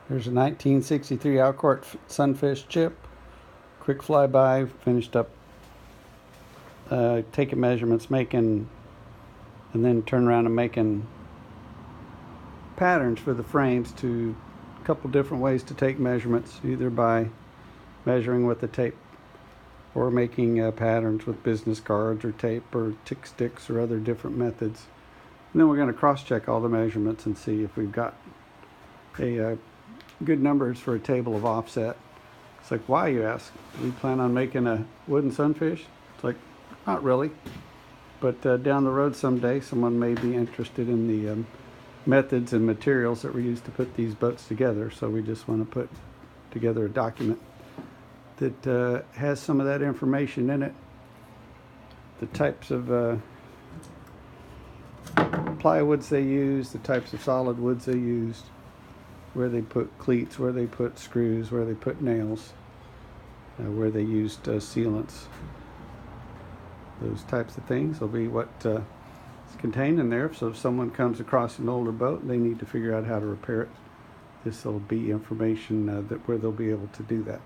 There's a 1963 Alcort Sunfish chip. Quick flyby, finished up taking measurements, making, and then turn around and making patterns for the frames to a couple different ways to take measurements, either by measuring with the tape or making patterns with business cards or tape or tick sticks or other different methods. And then we're going to cross-check all the measurements and see if we've got a good numbers for a table of offset. It's like, why, you ask? We plan on making a wooden sunfish? It's like, not really. But down the road someday, someone may be interested in the methods and materials that were used to put these boats together. So we just want to put together a document that has some of that information in it. The types of plywoods they used, the types of solid woods they used, where they put cleats, where they put screws, where they put nails, where they used sealants. Those types of things will be what is contained in there. So if someone comes across an older boat, they need to figure out how to repair it. This will be information where they'll be able to do that.